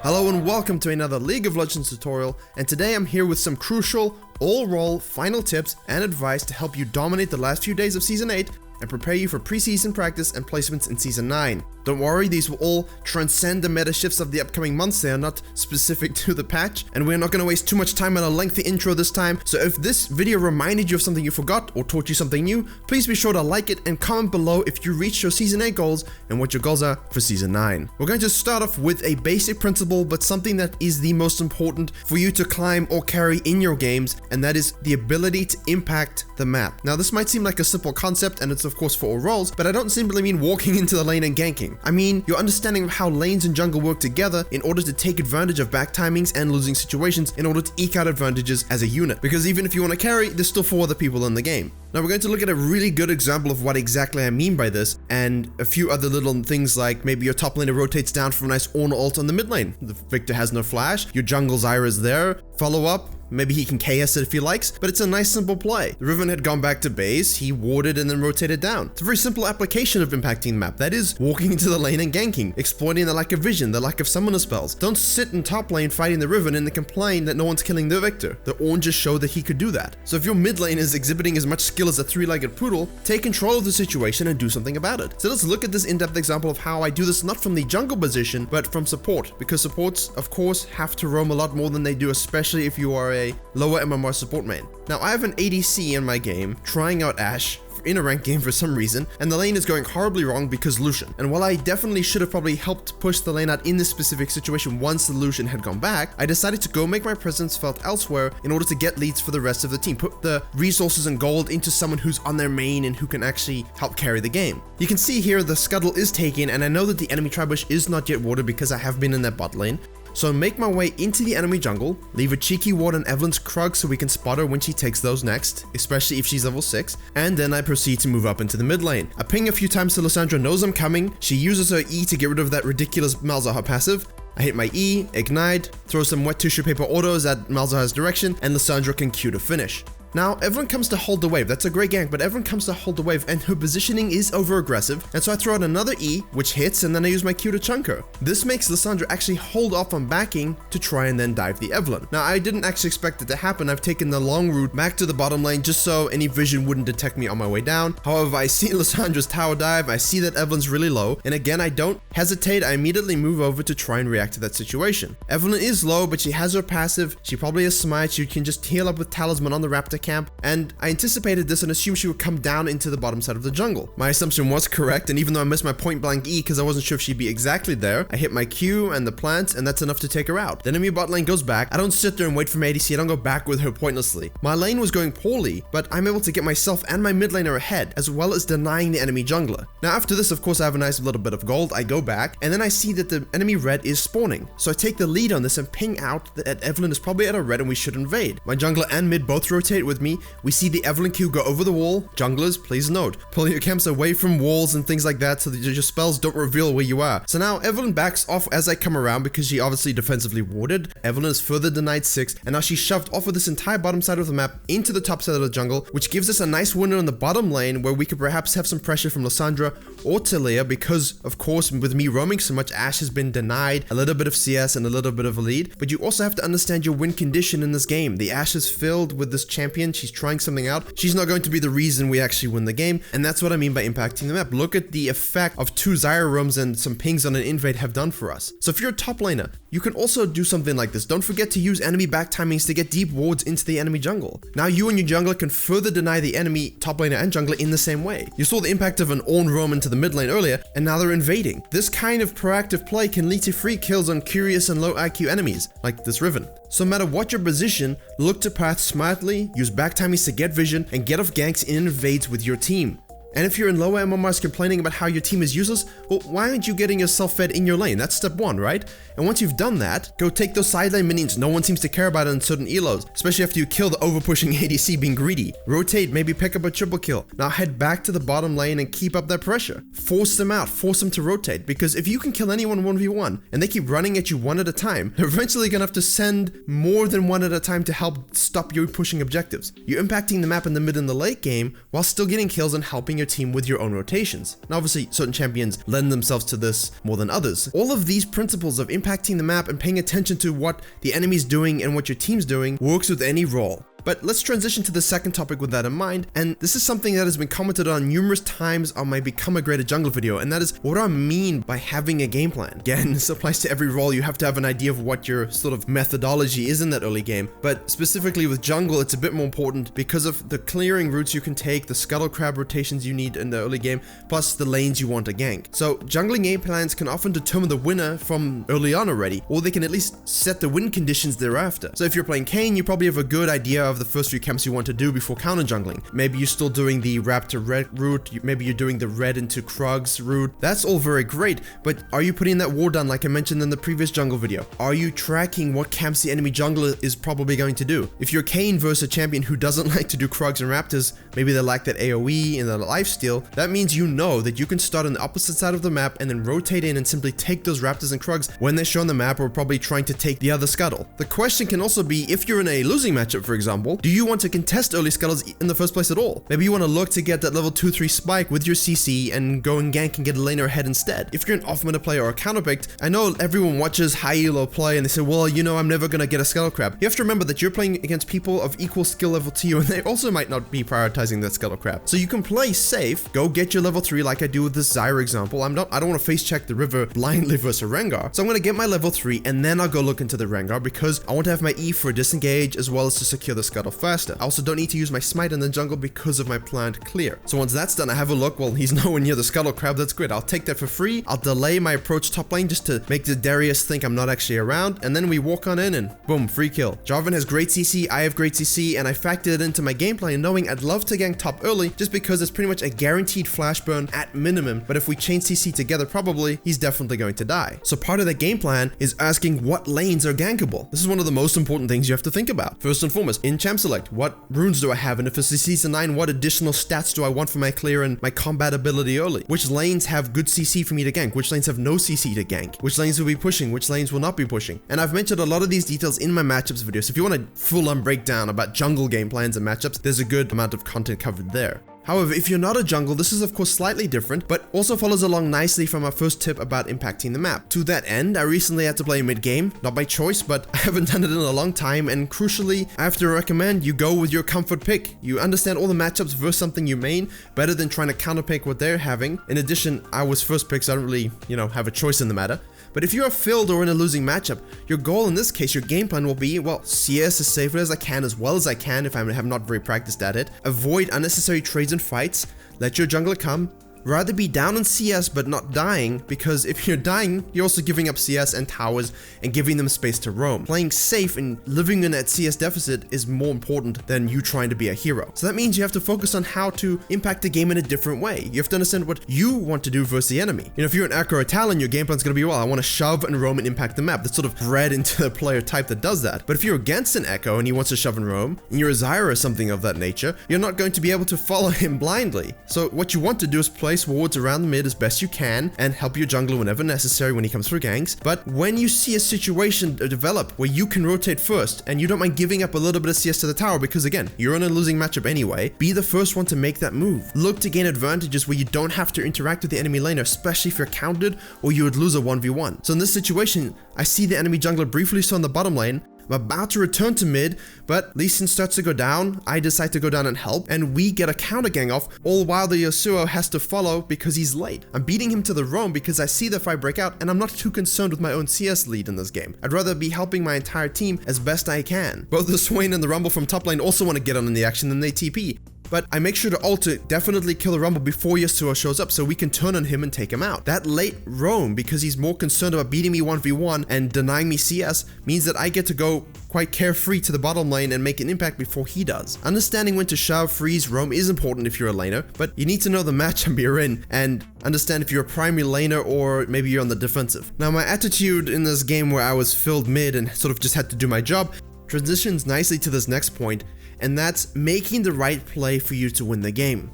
Hello and welcome to another League of Legends tutorial, and today I'm here with some crucial, all-role final tips and advice to help you dominate the last few days of Season 8 and prepare you for preseason practice and placements in Season 9. Don't worry, these will all transcend the meta shifts of the upcoming months. They are not specific to the patch, and we're not going to waste too much time on a lengthy intro this time. So if this video reminded you of something you forgot or taught you something new, please be sure to like it and comment below if you reached your Season 8 goals and what your goals are for Season 9. We're going to start off with a basic principle, but something that is the most important for you to climb or carry in your games, and that is the ability to impact the map. Now, this might seem like a simple concept, and it's of course for all roles, but I don't simply mean walking into the lane and ganking. I mean your understanding of how lanes and jungle work together in order to take advantage of back timings and losing situations in order to eke out advantages as a unit. Because even if you want to carry, there's still 4 other people in the game. Now we're going to look at a really good example of what exactly I mean by this, and a few other little things like maybe your top laner rotates down for a nice Ornn ult on the mid lane. The Victor has no flash, your jungle Zyra is there, follow up, maybe he can KS it if he likes, but it's a nice simple play. The Riven had gone back to base, he warded and then rotated down. It's a very simple application of impacting the map, that is walking into the lane and ganking, exploiting the lack of vision, the lack of summoner spells. Don't sit in top lane fighting the Riven and then complain that no one's killing the Victor. The Ornn just showed that he could do that. So if your mid lane is exhibiting as much skill as a 3-legged poodle, take control of the situation and do something about it. So let's look at this in-depth example of how I do this not from the jungle position, but from support, because supports of course have to roam a lot more than they do, especially if you are a lower MMR support main. Now I have an ADC in my game trying out Ashe in a ranked game for some reason, and the lane is going horribly wrong because Lucian. And while I definitely should have probably helped push the lane out in this specific situation once the Lucian had gone back, I decided to go make my presence felt elsewhere in order to get leads for the rest of the team, put the resources and gold into someone who's on their main and who can actually help carry the game. You can see here the scuttle is taken, and I know that the enemy Tribush is not yet warded because I have been in that bot lane. So make my way into the enemy jungle, leave a cheeky ward on Evelyn's Krug so we can spot her when she takes those next, especially if she's level 6, and then I proceed to move up into the mid lane. I ping a few times so Lissandra knows I'm coming, she uses her E to get rid of that ridiculous Malzahar passive. I hit my E, ignite, throw some wet tissue paper autos at Malzahar's direction, and Lissandra can Q to finish. Now, everyone comes to hold the wave. That's a great gank, but everyone comes to hold the wave, and her positioning is over-aggressive, and so I throw out another E, which hits, and then I use my Q to chunk her. This makes Lissandra actually hold off on backing to try and then dive the Evelyn. Now, I didn't actually expect it to happen. I've taken the long route back to the bottom lane just so any vision wouldn't detect me on my way down. However, I see Lissandra's tower dive, I see that Evelyn's really low, and again, I don't hesitate. I immediately move over to try and react to that situation. Evelyn is low, but she has her passive. She probably has smite. She can just heal up with Talisman on the Raptor camp, and I anticipated this and assumed she would come down into the bottom side of the jungle. My assumption was correct, and even though I missed my point blank E because I wasn't sure if she'd be exactly there, I hit my Q and the plant, and that's enough to take her out. The enemy bot lane goes back. I don't sit there and wait for my ADC. I don't go back with her pointlessly. My lane was going poorly, but I'm able to get myself and my mid laner ahead, as well as denying the enemy jungler. Now after this, of course, I have a nice little bit of gold. I go back, and then I see that the enemy red is spawning. So I take the lead on this and ping out that Evelyn is probably at a red and we should invade. My jungler and mid both rotate with me. We see the Evelyn Q go over the wall. Junglers, please note, pull your camps away from walls and things like that so that your spells don't reveal where you are. So now Evelyn backs off as I come around because she obviously defensively warded. Evelyn is further denied 6, and now she's shoved off of this entire bottom side of the map into the top side of the jungle, which gives us a nice window in the bottom lane where we could perhaps have some pressure from Lissandra or Taliyah because, of course, with me roaming so much, Ashe has been denied a little bit of CS and a little bit of a lead. But you also have to understand your win condition in this game. The Ashe is filled with this champion. She's trying something out. She's not going to be the reason we actually win the game, and that's what I mean by impacting the map. Look at the effect of 2 Zyra roams and some pings on an invade have done for us. So if you're a top laner, you can also do something like this. Don't forget to use enemy back timings to get deep wards into the enemy jungle. Now you and your jungler can further deny the enemy top laner and jungler in the same way. You saw the impact of an Ornn roam into the mid lane earlier, and now they're invading. This kind of proactive play can lead to free kills on curious and low IQ enemies, like this Riven. So no matter what your position, look to path smartly, use back timings to get vision, and get off ganks in invades with your team. And if you're in lower MMRs complaining about how your team is useless, well, why aren't you getting yourself fed in your lane? That's step 1, right? And once you've done that, go take those side lane minions. No one seems to care about it in certain elos, especially after you kill the over-pushing ADC being greedy. Rotate, maybe pick up a triple kill. Now head back to the bottom lane and keep up that pressure. Force them out, force them to rotate, because if you can kill anyone 1v1 and they keep running at you one at a time, they're eventually gonna have to send more than one at a time to help stop you pushing objectives. You're impacting the map in the mid and the late game while still getting kills and helping your team with your own rotations. Now obviously certain champions lend themselves to this more than others. All of these principles of impacting the map and paying attention to what the enemy's doing and what your team's doing works with any role. But let's transition to the second topic with that in mind, and this is something that has been commented on numerous times on my Become a Greater Jungle video, and that is what do I mean by having a game plan? Again, this applies to every role. You have to have an idea of what your sort of methodology is in that early game, but specifically with jungle, it's a bit more important because of the clearing routes you can take, the scuttle crab rotations you need in the early game, plus the lanes you want to gank. So jungling game plans can often determine the winner from early on already, or they can at least set the win conditions thereafter. So if you're playing Kayn, you probably have a good idea of the first few camps you want to do before counter jungling. Maybe you're still doing the Rap to Red route, maybe you're doing the Red into Krugs route. That's all very great, but are you putting that ward down like I mentioned in the previous jungle video? Are you tracking what camps the enemy jungler is probably going to do? If you're Kayn versus a champion who doesn't like to do Krugs and Raptors, maybe they lack that AoE and the lifesteal, that means you know that you can start on the opposite side of the map and then rotate in and simply take those Raptors and Krugs when they're shown the map or probably trying to take the other scuttle. The question can also be, if you're in a losing matchup, for example, do you want to contest early scuttles in the first place at all? Maybe you want to look to get that level 2-3 spike with your CC and go and gank and get a laner ahead instead. If you're an off-meta player or a counterpicked, I know everyone watches high elo play and they say, well, you know, I'm never going to get a scuttle crab. You have to remember that you're playing against people of equal skill level to you and they also might not be prioritizing that scuttle crab. So you can play safe, go get your level 3 like I do with this Zyra example. I don't want to face check the river blindly versus a Rengar. So I'm going to get my level 3 and then I'll go look into the Rengar because I want to have my E for disengage as well as to secure the scuttle faster. I also don't need to use my smite in the jungle because of my planned clear. So once that's done, I have a look. Well, he's nowhere near the scuttle crab. That's great. I'll take that for free. I'll delay my approach top lane just to make the Darius think I'm not actually around. And then we walk on in and boom, free kill. Jarvan has great CC. I have great CC and I factored it into my gameplay knowing I'd love to gank top early just because it's pretty much a guaranteed flash burn at minimum. But if we chain CC together, probably he's definitely going to die. So part of the game plan is asking what lanes are gankable. This is one of the most important things you have to think about. First and foremost, in champ select, what runes do I have? And if it's a season 9, what additional stats do I want for my clear and my combat ability early? Which lanes have good CC for me to gank? Which lanes have no CC to gank? Which lanes will be pushing? Which lanes will not be pushing? And I've mentioned a lot of these details in my matchups video, so if you want a full-on breakdown about jungle game plans and matchups, there's a good amount of content covered there. However, if you're not a jungle, this is of course slightly different, but also follows along nicely from our first tip about impacting the map. To that end, I recently had to play mid-game, not by choice, but I haven't done it in a long time, and crucially, I have to recommend you go with your comfort pick. You understand all the matchups versus something you main, better than trying to counterpick what they're having. In addition, I was first pick, so I don't really, have a choice in the matter. But if you are filled or in a losing matchup, your goal in this case, your game plan will be, well, CS as safely as I can, as well as I can if I have not very practiced at it. Avoid unnecessary trades and fights. Let your jungler come. Rather be down in CS but not dying, because if you're dying, you're also giving up CS and towers and giving them space to roam. Playing safe and living in that CS deficit is more important than you trying to be a hero. So that means you have to focus on how to impact the game in a different way. You have to understand what you want to do versus the enemy. If you're an Echo or Talon, your game plan's gonna be, well, I want to shove and roam and impact the map. That's sort of bred into the player type that does that. But if you're against an Echo and he wants to shove and roam, and you're a Zyra or something of that nature, you're not going to be able to follow him blindly. So what you want to do is place wards around the mid as best you can and help your jungler whenever necessary when he comes through ganks. But when you see a situation develop where you can rotate first and you don't mind giving up a little bit of CS to the tower, because again, you're in a losing matchup anyway, be the first one to make that move. Look to gain advantages where you don't have to interact with the enemy laner, especially if you're countered or you would lose a 1v1. So in this situation, I see the enemy jungler briefly on the bottom lane. I'm about to return to mid, but Lee Sin starts to go down. I decide to go down and help, and we get a counter gang off, all while the Yasuo has to follow because he's late. I'm beating him to the roam because I see the fight break out, and I'm not too concerned with my own CS lead in this game. I'd rather be helping my entire team as best I can. Both the Swain and the Rumble from top lane also want to get on in the action, and they TP. But I make sure to ult to definitely kill the Rumble before Yasuo shows up so we can turn on him and take him out. That late roam, because he's more concerned about beating me 1v1 and denying me CS, means that I get to go quite carefree to the bottom lane and make an impact before he does. Understanding when to shove, freeze, roam is important if you're a laner, but you need to know the matchup you're in and understand if you're a primary laner or maybe you're on the defensive. Now, my attitude in this game where I was filled mid and sort of just had to do my job transitions nicely to this next point, and that's making the right play for you to win the game.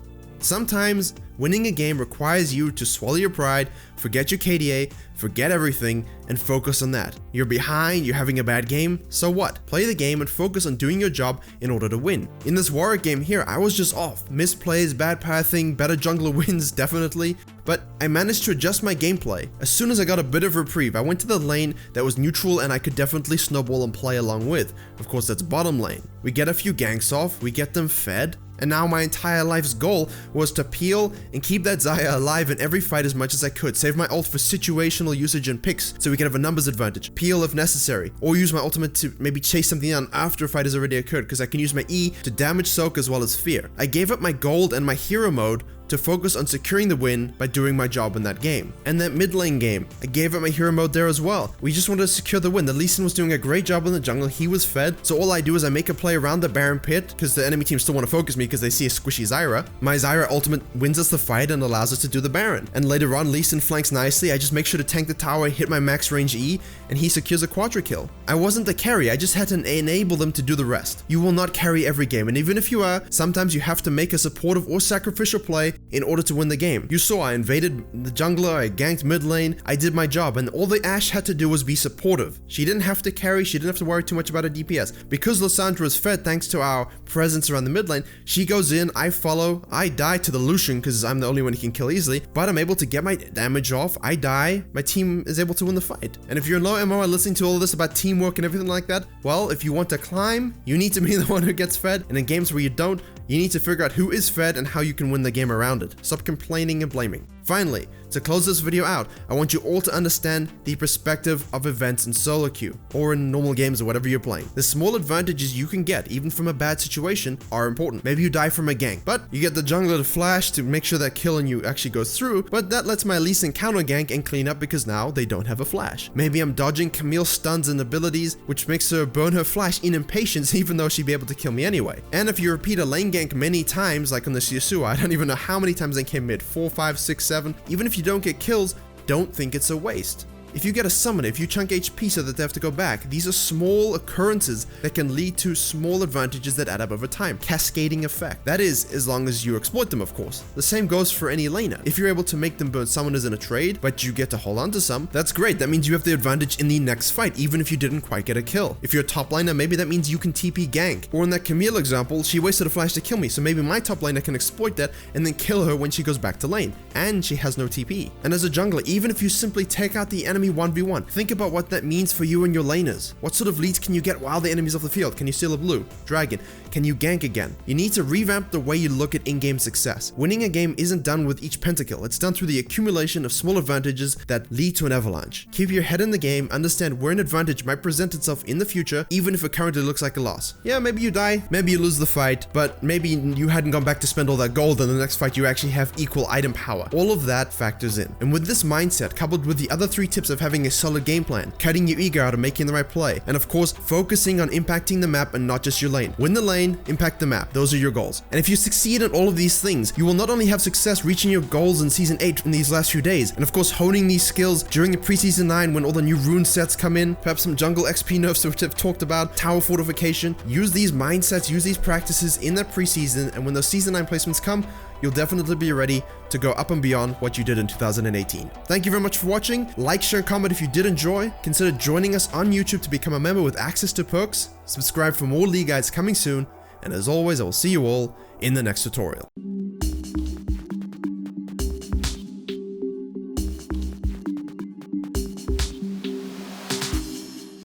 Sometimes winning a game requires you to swallow your pride, forget your KDA, forget everything, and focus on that. You're behind, you're having a bad game, so what? Play the game and focus on doing your job in order to win. In this Warwick game here, I was just off. Misplays, bad pathing, better jungler wins, definitely. But I managed to adjust my gameplay. As soon as I got a bit of reprieve, I went to the lane that was neutral and I could definitely snowball and play along with. Of course, that's bottom lane. We get a few ganks off, we get them fed, and now my entire life's goal was to peel and keep that Xayah alive in every fight as much as I could. Save my ult for situational usage and picks so we could have a numbers advantage. Peel if necessary. Or use my ultimate to maybe chase something down after a fight has already occurred, because I can use my E to damage soak as well as fear. I gave up my gold and my hero mode to focus on securing the win by doing my job in that game. And that mid lane game, I gave up my hero mode there as well. We just wanted to secure the win. The Lee Sin was doing a great job in the jungle, he was fed, so all I do is I make a play around the Baron pit, because the enemy team still want to focus me because they see a squishy Zyra. My Zyra ultimate wins us the fight and allows us to do the Baron. And later on, Lee Sin flanks nicely, I just make sure to tank the tower, hit my max range E, and he secures a quadra kill. I wasn't the carry, I just had to enable them to do the rest. You will not carry every game, and even if you are, sometimes you have to make a supportive or sacrificial play in order to win the game. You saw I invaded the jungler, I ganked mid lane, I did my job, and all the Ashe had to do was be supportive. She didn't have to carry, she didn't have to worry too much about her DPS. Because Lissandra is fed thanks to our presence around the mid lane, she goes in, I follow, I die to the Lucian because I'm the only one he can kill easily, but I'm able to get my damage off, I die, my team is able to win the fight. And if you're in low MO and listening to all of this about teamwork and everything like that, well, if you want to climb, you need to be the one who gets fed, and in games where you don't, you need to figure out who is fed and how you can win the game around it. Stop complaining and blaming. Finally, to close this video out, I want you all to understand the perspective of events in solo queue, or in normal games or whatever you're playing. The small advantages you can get, even from a bad situation, are important. Maybe you die from a gank, but you get the jungler to flash to make sure that kill on you actually goes through, but that lets my Lee Sin counter gank and clean up because now they don't have a flash. Maybe I'm dodging Camille's stuns and abilities, which makes her burn her flash in impatience even though she'd be able to kill me anyway. And if you repeat a lane gank many times, like on the Yasuo, I don't even know how many times they came mid, 4, 5, 6, 7, even if you don't get kills, don't think it's a waste. If you get a summon, if you chunk HP so that they have to go back, these are small occurrences that can lead to small advantages that add up over time. Cascading effect. That is, as long as you exploit them, of course. The same goes for any laner. If you're able to make them burn summoners in a trade, but you get to hold on to some, that's great. That means you have the advantage in the next fight, even if you didn't quite get a kill. If you're a top laner, maybe that means you can TP gank. Or in that Camille example, she wasted a flash to kill me, so maybe my top laner can exploit that and then kill her when she goes back to lane. And she has no TP. And as a jungler, even if you simply take out the enemy 1v1, think about what that means for you and your laners. What sort of leads can you get while the enemy's off the field? Can you steal a blue? Dragon? Can you gank again? You need to revamp the way you look at in-game success. Winning a game isn't done with each pentakill. It's done through the accumulation of small advantages that lead to an avalanche. Keep your head in the game, understand where an advantage might present itself in the future, even if it currently looks like a loss. Yeah, maybe you die, maybe you lose the fight, but maybe you hadn't gone back to spend all that gold and the next fight you actually have equal item power. All of that factors in. And with this mindset, coupled with the other 3 tips of having a solid game plan, cutting your ego out and making the right play, and of course, focusing on impacting the map and not just your lane. Win the lane, impact the map. Those are your goals. And if you succeed in all of these things, you will not only have success reaching your goals in Season 8 in these last few days, and of course honing these skills during the pre-Season 9 when all the new rune sets come in, perhaps some jungle XP nerfs which I've talked about, tower fortification. Use these mindsets, use these practices in that pre-season, and when those Season 9 placements come, you'll definitely be ready to go up and beyond what you did in 2018. Thank you very much for watching. Like, share, and comment if you did enjoy. Consider joining us on YouTube to become a member with access to perks. Subscribe for more League guides coming soon. And as always, I will see you all in the next tutorial.